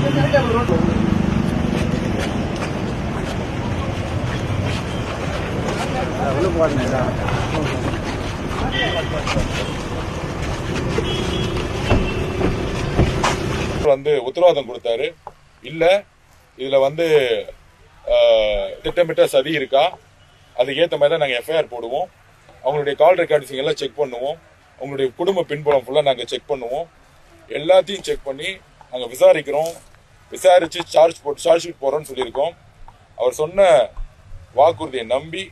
வந்து உத்தரவாதம் கொடுத்தாரு. இல்ல இதுல வந்து திட்டமிட்ட சதி இருக்கா, அதுக்கு ஏற்ற மாதிரி தான் நாங்கள் எஃப்ஐஆர் போடுவோம். அவங்களுடைய கால் ரெக்கார்ட்ஸ் எல்லாம் செக் பண்ணுவோம். அவங்களுடைய குடும்ப பின்புலம் ஃபுல்லாக நாங்கள் செக் பண்ணுவோம். எல்லாத்தையும் செக் பண்ணி நாங்கள் விசாரிக்கிறோம். விசாரிச்சு சார்ஜ் ஷீட் போடுறோம்னு சொல்லியிருக்கோம். அவர் சொன்ன வாக்குறுதியை நம்பி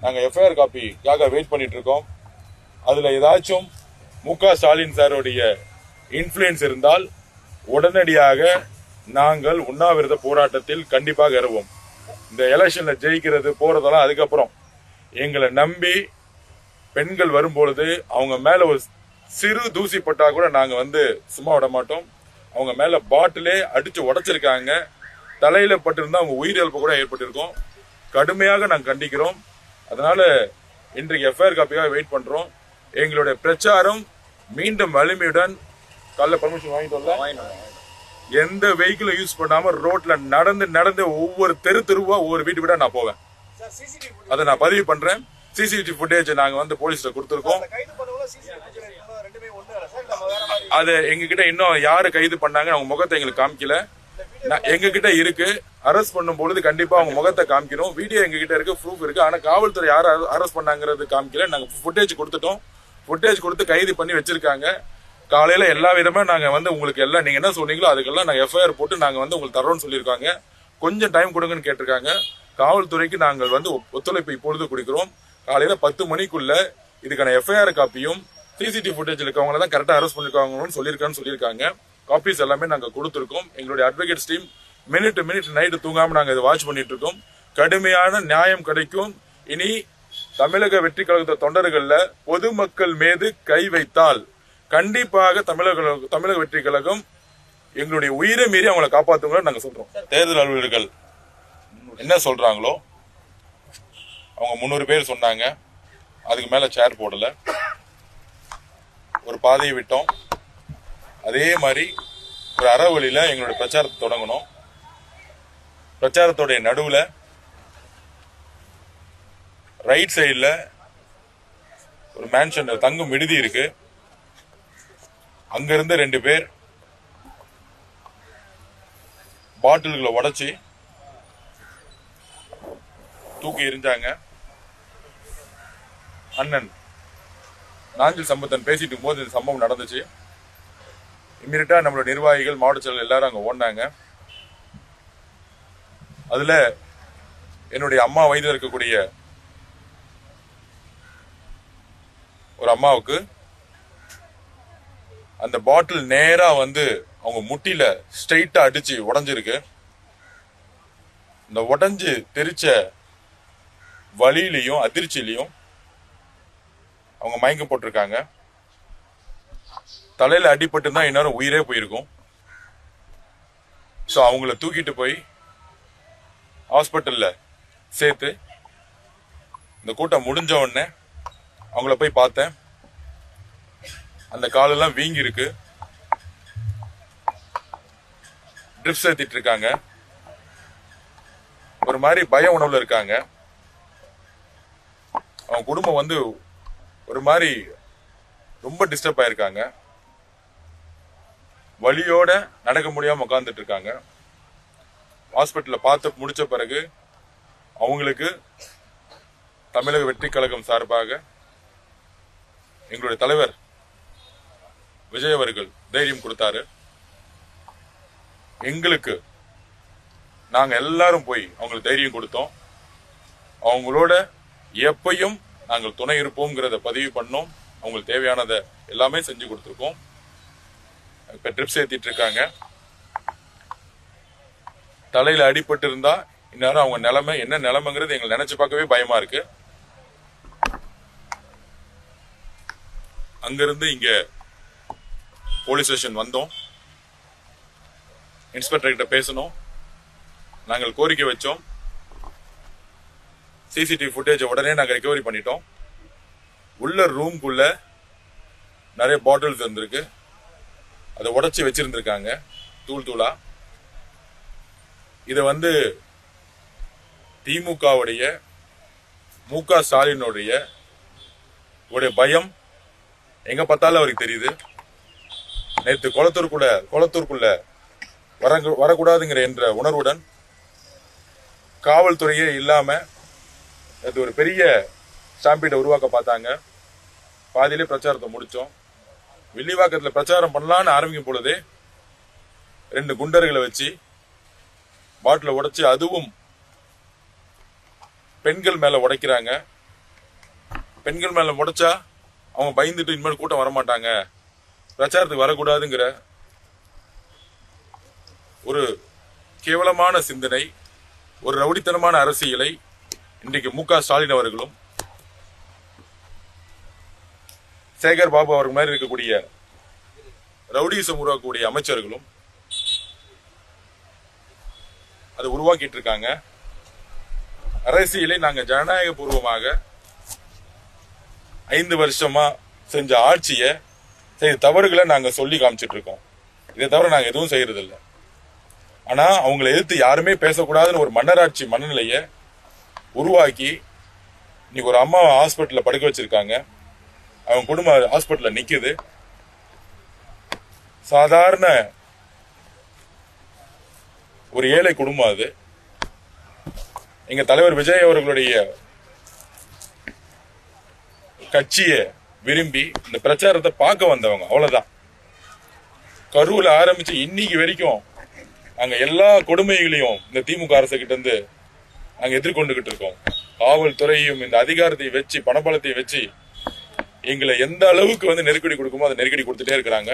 நாங்கள் எஃப்ஐஆர் காப்பிக்காக வெயிட் பண்ணிட்டு இருக்கோம். அதில் ஏதாச்சும் மு.க. ஸ்டாலின் சாருடைய இன்ஃப்ளூயன்ஸ் இருந்தால் உடனடியாக நாங்கள் உண்ணாவிரத போராட்டத்தில் கண்டிப்பாக இறங்குவோம். இந்த எலெக்ஷன்ல ஜெயிக்கிறது போறதெல்லாம் அதுக்கப்புறம். எங்களை நம்பி பெண்கள் வரும்பொழுது அவங்க மேல ஒரு சிறு தூசி பட்டா கூட நாங்க வந்து சும்மா விட மாட்டோம். அவங்க மேல பாட்டிலே அடிச்சு உடைச்சிருக்காங்க. தலையில பட்டிருந்தா அவங்க உயிரிழப்பு கூட ஏற்பட்டிருக்கும். கடுமையாக நாங்கள் கண்டிக்கிறோம். அதனால இன்றைக்கு எஃப்ஐஆர் காப்பியாக வெயிட் பண்றோம். எங்களுடைய பிரச்சாரம் மீண்டும் வலிமையுடன் காலைல பர்மிஷன் வாங்கிட்டு எந்த வெஹிக்கிளும் யூஸ் பண்ணாம ரோட்ல நடந்து ஒவ்வொரு தெருவா ஒவ்வொரு வீடு நான் போவேன். அதை நான் பதிவு பண்றேன். சிசிடிவி ஃபுட்டேஜ் நாங்க வந்து போலீஸ்ல கொடுத்திருக்கோம். அது எங்க கிட்ட இன்னும் யாரு கைது பண்ணாங்க அவங்க முகத்தை எங்களுக்கு காமிக்கல. எங்க கிட்ட இருக்கு. அரெஸ்ட் பண்ணும் பொழுது கண்டிப்பா அவங்க முகத்தை காமிக்கணும். வீடியோ எங்க கிட்ட இருக்கு, ப்ரூஃப் இருக்கு. ஆனா காவல்துறை யாரு அரெஸ்ட் பண்ணாங்கிறது காமிக்கல. நாங்க ஃபுட்டேஜ் கொடுத்துட்டோம். ஃபுட்டேஜ் கொடுத்து கைது பண்ணி வச்சிருக்காங்க. காலையில எல்லா விதமா நாங்க வந்து உங்களுக்கு எல்லாம் நீங்க என்ன சொன்னீங்களோ அதுக்கெல்லாம் நாங்க எஃப்ஐஆர் போட்டு நாங்க வந்து உங்களுக்கு தரோம்னு சொல்லியிருக்காங்க. கொஞ்சம் டைம் கொடுங்கன்னு கேட்டிருக்காங்க. காவல்துறைக்கு நாங்கள் வந்து ஒத்துழைப்பு இப்பொழுது கொடுக்கிறோம். காலையில 10 மணிக்குள்ள இதுக்கான எஃப்ஐஆர் காப்பியும் சிசிடிவி ஃபுட்டேஜ் இருக்கவங்க தான் கரெக்டா அரெஸ்ட் பண்ணிருக்காங்கன்னு சொல்லியிருக்காங்க. காப்பீஸ் எல்லாமே நாங்க கொடுத்திருக்கோம். எங்களுடைய அட்வொகேட்ஸ் டீம் மினிட் நைட்டு தூங்காம நாங்க இதை வாட்ச் பண்ணிட்டு இருக்கோம். கடுமையான நியாயம் கிடைக்கும். இனி தமிழக வெற்றி கழக தொண்டர்கள்ல பொதுமக்கள் மீது கை வைத்தால் கண்டிப்பாக தமிழக வெற்றி கழகம் எங்களுடைய உயிரை மீறி அவங்களை காப்பாத்துங்க நாங்க சொல்றோம். தேர்தல் அலுவலர்கள் என்ன சொல்றாங்களோ அவங்க 300 பேர் சொன்னாங்க. அதுக்கு மேல சேர் போடல. ஒரு பாதையை விட்டோம். அதே மாதிரி ஒரு அறவழியில எங்களுடைய பிரச்சாரத்தை தொடங்கணும். பிரச்சாரத்துடைய நடுவுல ரைட் சைடுல ஒரு மேன்ஷன் தங்கும் விடுதி இருக்கு. அங்க இருந்து 2 பேர் பாட்டில்களை உடைச்சி தூக்கி எறிஞ்சாங்க. அண்ணன் நாஞ்சில் சம்பத்தன் பேசிட்டு இருக்கும்போது இந்த சம்பவம் நடந்துச்சு. இம்மீடியட்டா நம்மளோட நிர்வாகிகள் மாவட்ட செயலர் எல்லாரும் அங்க ஓடினாங்க. அதுல என்னுடைய அம்மா வயதில் இருக்கக்கூடிய ஒரு அம்மாவுக்கு அந்த பாட்டில் நேரா வந்து அவங்க முட்டில ஸ்ட்ரைட்டா அடிச்சு உடைஞ்சிருக்கு. இந்த உடைஞ்சு தெரிச்ச வலியிலையும் அதிர்ச்சியிலையும் அவங்க மயக்கம் போட்டிருக்காங்க. தலையில அடிபட்டு தான் இந்நேரம் உயிரே போயிருக்கும். ஸோ அவங்கள தூக்கிட்டு போய் ஹாஸ்பிட்டல்ல சேர்த்து இந்த கூட்டம் முடிஞ்ச உடனே அவங்கள போய் பார்த்தேன். அந்த காலெல்லாம் வீங்கி இருக்கு. ட்ரிப்ஸ் ஏத்திட்டு இருக்காங்க. ஒரு மாதிரி பய உணவுல இருக்காங்க. அவங்க குடும்பம் வந்து ஒரு மாதிரி ரொம்ப டிஸ்டர்ப் ஆயிருக்காங்க. வலியோட நடக்க முடியாம உட்கார்ந்துட்டு இருக்காங்க. ஹாஸ்பிட்டல்ல பார்த்து முடிச்ச பிறகு அவங்களுக்கு தமிழக வெற்றி கழகம் சார்பாக எங்களுடைய தலைவர் விஜய் அவர்கள் தைரியம் கொடுத்தாரு. எங்களுக்கு நாங்க எல்லாரும் போய் அவங்களுக்கு தைரியம் கொடுத்தோம். அவங்களோட எப்பையும் நாங்கள் துணை இருப்போம்ங்கிறத பதிவு பண்ணோம். அவங்களுக்கு தேவையானதை எல்லாமே செஞ்சு கொடுத்துருக்கோம். இப்ப ட்ரிப்ஸ் ஏத்திட்டு இருக்காங்க. தலையில அடிபட்டு இருந்தா இந்நேரம் அவங்க நிலைமை என்ன நிலைமைங்கிறது எங்களை நினைச்சு பார்க்கவே பயமா இருக்கு. அங்கிருந்து இங்க போலீஸ் ஸ்டேஷன் வந்தோம். இன்ஸ்பெக்டர் கிட்ட பேசணும். நாங்கள் கோரிக்கை வச்சோம். சிசிடிவி ஃபுட்டேஜ் உடனே நாங்க ரெக்கவரி பண்ணிட்டோம். உள்ள ரூம்குள்ள நிறைய பாட்டில்ஸ் இருந்திருக்கு. அதை உடைச்சி வச்சிருந்திருக்காங்க தூள் தூளா. இதை வந்து திமுகவுடைய மு.க. ஸ்டாலினுடைய பயம் எங்க பார்த்தாலும் அவருக்கு தெரியுது. நேற்று குளத்தூருக்குள்ள வரக்கூடாதுங்கிற என்ற உணர்வுடன் காவல்துறையே இல்லாம நேற்று ஒரு பெரிய ஸ்டாம்பீடை உருவாக்க பார்த்தாங்க. பாதியிலே பிரச்சாரத்தை முடிச்சோம். வில்லிவாக்கத்துல பிரச்சாரம் பண்ணலான்னு ஆரம்பிக்கும் பொழுதே 2 குண்டர்களை வச்சு பாட்டில உடைச்சு, அதுவும் பெண்கள் மேல உடைக்கிறாங்க. பெண்கள் மேல உடைச்சா அவங்க பயந்துட்டு இனிமேல் கூட்டம் வரமாட்டாங்க, பிரச்சாரத்துக்கு வரக்கூடாதுங்கிற ஒரு கேவலமான சிந்தனை, ஒரு ரவுடித்தனமான அரசியலை இன்றைக்கு மு.க. ஸ்டாலின் அவர்களும் சேகர் பாபு அவர்கள் மாதிரி இருக்கக்கூடிய ரவுடிசம் உருவாக்கக்கூடிய அமைச்சர்களும் அதை உருவாக்கிட்டு இருக்காங்க. அரசியலை நாங்க ஜனநாயக பூர்வமாக 5 வருஷமா செஞ்ச ஆட்சியை செய்த தவறுகளை நாங்க சொல்லி காமிச்சிட்டு இருக்கோம். இதை தவிர நாங்க எதுவும் செய்யறது இல்லை. ஆனா அவங்களை எதிர்த்து யாருமே பேசக்கூடாதுன்னு ஒரு மன்னராட்சி மனநிலையை உருவாக்கி இன்னைக்கு ஒரு அம்மா ஹாஸ்பிட்டல்ல படுக்க வச்சிருக்காங்க. அவங்க குடும்பம் ஹாஸ்பிட்டல்ல நிக்குது. சாதாரண ஒரு ஏழை குடும்பம் அது. எங்க தலைவர் விஜய் அவர்களுடைய கட்சியை விரும்பி இந்த பிரச்சாரத்தை பார்க்க வந்தவங்க, அவ்வளவுதான். கரூர்ல ஆரம்பிச்சு இன்னைக்கு வரைக்கும் நாங்க எல்லா கொடுமைகளையும் இந்த திமுக அரசு கிட்ட இருந்து நாங்க எதிர்கொண்டுகிட்டு இருக்கோம். காவல்துறையும் இந்த அதிகாரத்தை வச்சு, பணபலத்தை வச்சு எங்களை எந்த அளவுக்கு வந்து நெருக்கடி கொடுக்குமோ அதை நெருக்கடி கொடுத்துட்டே இருக்கிறாங்க.